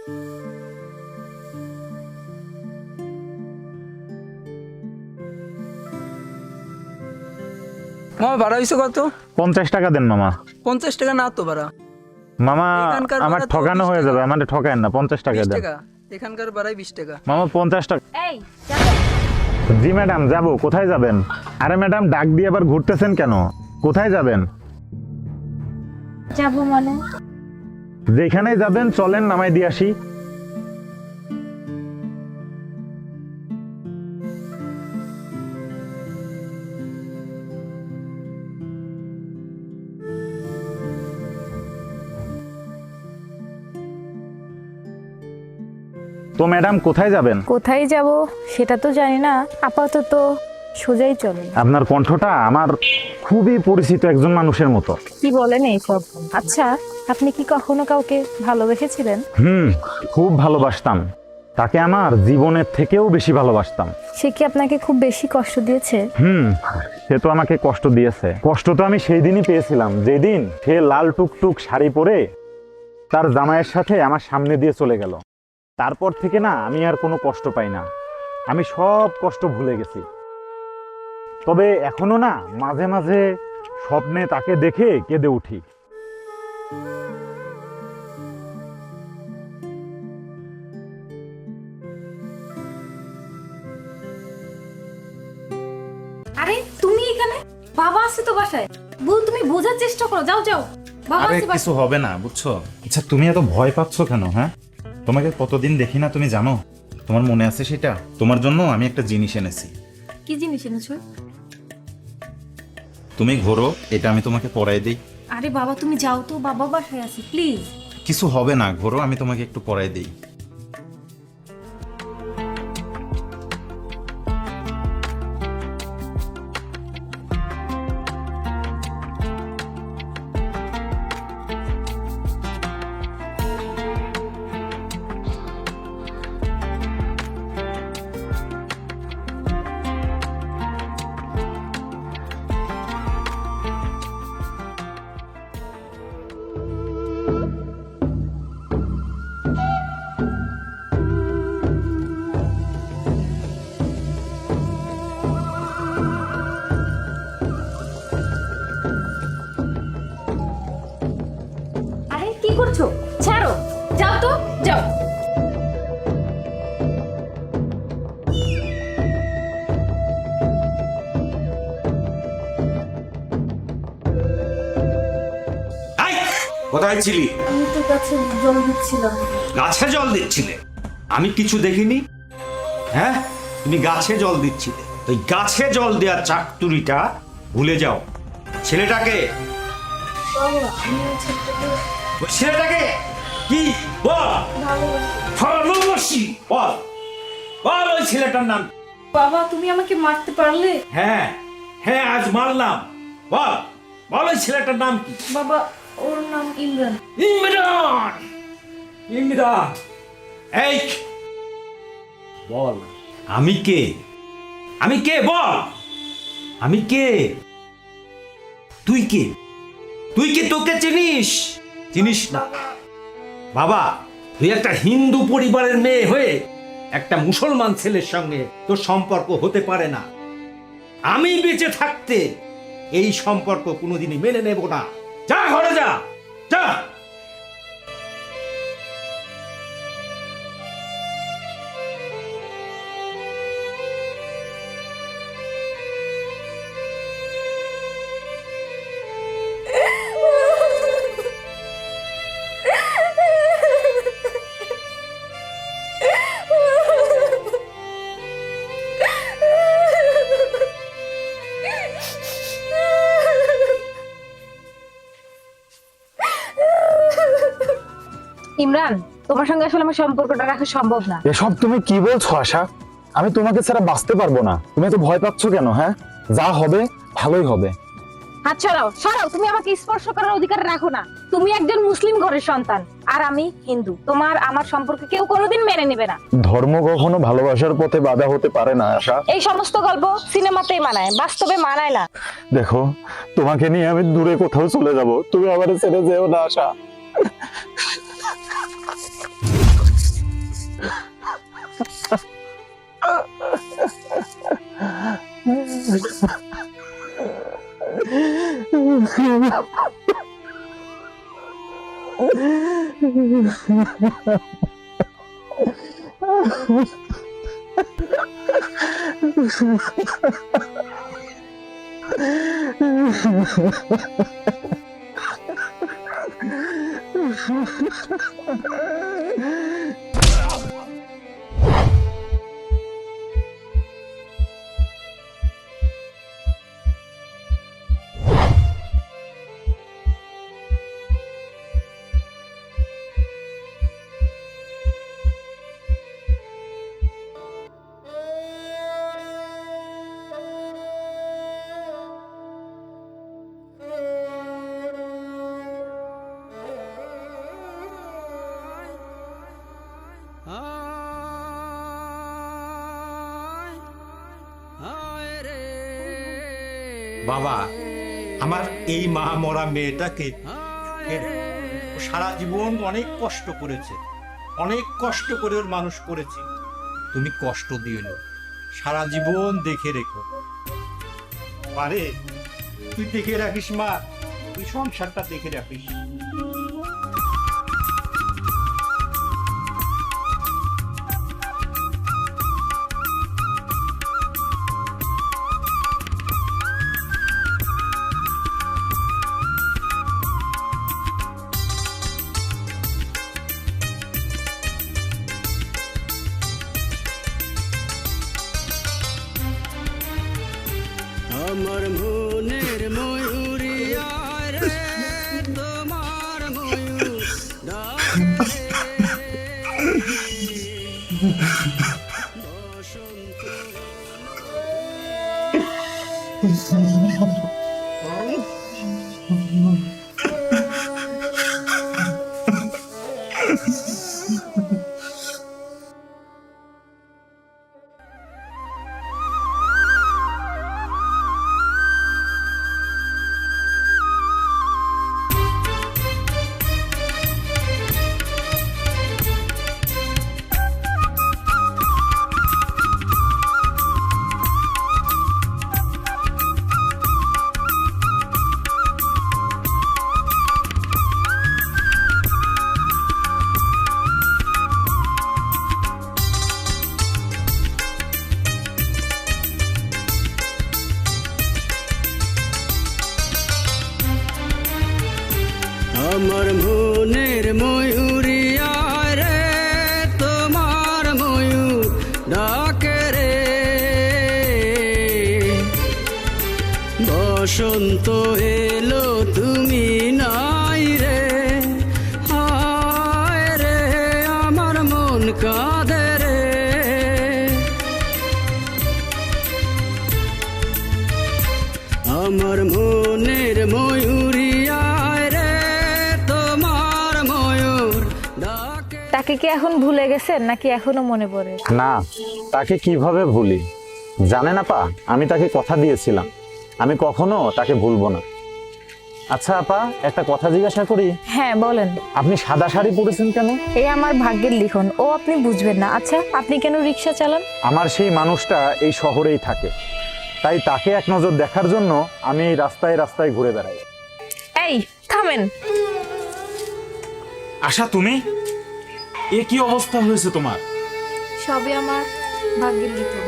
মামা ভাড়া হয়েছে কত? 50 টাকা দেন মামা। 50 টাকা না তো ভাড়া মামা এখানকার আমার ভাড়া তো ঠকানো 20 হয়ে টাকা। যাবে, আমাদের ঠকায়েন না, 50 টাকা 20 দেন। টাকা এখানকার ভাড়াই 20 টাকা। মামা 50 টাকা। এই যাবে? জি ম্যাডাম যাবো। কোথায় যাবেন? আরে ম্যাডাম ডাক দিয়ে আবার ঘুরতেছেন কেন? কোথায় যাবেন? যাবো মানে? যেখানে যাবেন চলেন, নামাই দিয়ে আসি। তো ম্যাডাম কোথায় যাবেন? কোথায় যাব সেটা তো জানি না, আপাতত সোজাই চলে। আপনার কণ্ঠটা আমার খুবই পরিচিত একজন মানুষের মতো। কি বলেন এইসব? আচ্ছা, আপনি কি কখনো কাউকে ভালোবেসেছিলেন? খুব ভালোবাসতাম, তাকে আমার জীবনের থেকেও বেশি ভালোবাসতাম। সে কি আপনাকে খুব বেশি কষ্ট দিয়েছে? সে তো আমাকে কষ্ট দিয়েছে। কষ্ট তো আমি সেই দিনই পেয়েছিলাম যেদিন সে লাল টুকটুক শাড়ি পরে তার জামাইয়ের সাথে আমার সামনে দিয়ে চলে গেল। তারপর থেকে না আমি আর কোনো কষ্ট পাই না, আমি সব কষ্ট ভুলে গেছি। তবে এখনো না মাঝে মাঝে স্বপ্নে তাকে দেখে কেঁদে উঠি। আরে তুমি এখানে? বাবা আছে তো বাসায়। বল, তুমি বোঝার চেষ্টা করো। যাও যাও, বাবা আরে আছে বাসায়। কিছু হবে না, বুঝছো? আচ্ছা তুমি এত ভয় পাচ্ছ কেন? হ্যাঁ, তোমাকে কতদিন দেখি না, তুমি জানো? তোমার মনে আছে সেটা? তোমার জন্য আমি একটা জিনিস এনেছি। কি জিনিস এনেছো? তুমি ঘোরো, এটা আমি তোমাকে পরাই দিই। আরে বাবা তুমি যাও তো, বাবা বাসায় আছে, প্লিজ। কিছু হবে না, ঘোরো, আমি তোমাকে একটু পরাই দিই। আরে কি করছো? ছাড়ো, যাও তো, যাও। কোথায় ছিলি? আমি তো কাছে জল দিচ্ছিলাম। গাছে জল দিচ্ছিলে? আমি কিছু দেখিনি। হ্যাঁ, তুমি গাছে জল দিচ্ছিলে। ওই গাছে জল দেওয়ার চাকতুরিটা ভুলে যাও। ছেলেটাকে ওই ছেলেটাকে কি বল? ভালোবাসি বল, বল ওই ছেলেটার নাম। বাবা তুমি আমাকে মারতে পারলে? হ্যাঁ হ্যাঁ, আজ মারলাম। বল বল ওই ছেলেটার নাম কি? বাবা ওর নাম ইমরান। ইমরান। ইমরান, এই বল আমি কে? আমি কে বল? আমি কে? তুই কে? তুই কি তোকে চিনিস? চিনিস না বাবা। তুই একটা হিন্দু পরিবারের মেয়ে হয়ে একটা মুসলমান ছেলের সঙ্গে তোর সম্পর্ক হতে পারে না। আমি বেঁচে থাকতে এই সম্পর্ক কোনোদিনই মেনে নেব না। যা ঘরে যা, যা। ইমরান, তোমার সঙ্গে আসলে আমার সম্পর্কটা রাখা সম্ভব না। এসব তুমি কি বলছো আশা? আমি তোমাকে ছাড়া বাঁচতে পারবো না। তুমি এত ভয় পাচ্ছ কেন? হ্যাঁ, যা হবে ভালোই হবে। হাত সরাও, সরাও। তুমি আমাকে স্পর্শ করার অধিকার রাখো না। তুমি একজন মুসলিম ঘরের সন্তান আর আমি হিন্দু। তোমার আমার সম্পর্কে কেউ কোনোদিন মেনে নেবে না। ধর্ম কখনো ভালোবাসার পথে বাধা হতে পারে না আশা। এই সমস্ত গল্প সিনেমাতেই মানায়, বাস্তবে মানায় না। দেখো, তোমাকে নিয়ে আমি দূরে কোথাও চলে যাব, তুমি আমার ছেড়ে যেও না আশা। বাবা, আমার এই মা মরা মেয়েটাকে সারা জীবন অনেক কষ্ট করেছে, অনেক কষ্ট করে ওর মানুষ করেছে। তুমি কষ্ট দিও না, সারা জীবন দেখে রেখো। পারে তুই দেখে রাখিস মা, তুই সংসারটা দেখে রাখিস। আমার মনের ময়ূরিয়া রে, তোমার ময়ূর ডাকে বসন্ত। আমার মনের ময়ূরিয়া রে, তোমার ময়ূর ডাকে রে বসন্ত এলো, তুমি নাই রে। হায় রে আমার মন কাঁদে রে। আমার মনের ময়ূরিয়া রে, তোমার ময়ূর ডাকে। তাকে কি এখন ভুলে গেছেন নাকি এখনো মনে পড়ে? না, তাকে কিভাবে ভুলি? জানেন আপা, আমি তাকে কথা দিয়েছিলাম আমি কখনো তাকে ভুলবো না। আচ্ছা আপা, একটা কথা জিজ্ঞাসা করি? হ্যাঁ বলেন। আপনি সাদা শাড়ি পরেছেন কেন? এই আমার ভাগ্যের লিখন, ও আপনি বুঝবেন না। আচ্ছা আপনি কেন রিক্সা চালান? আমার সেই মানুষটা এই শহরেই থাকে, তাই তাকে এক নজর দেখার জন্য আমি এই রাস্তায় রাস্তায় ঘুরে বেড়াই। এই থামেন। আশা, তুমি এ কি অবস্থা হয়েছে তোমার? সবই আমার ভাগ্যের লিখন।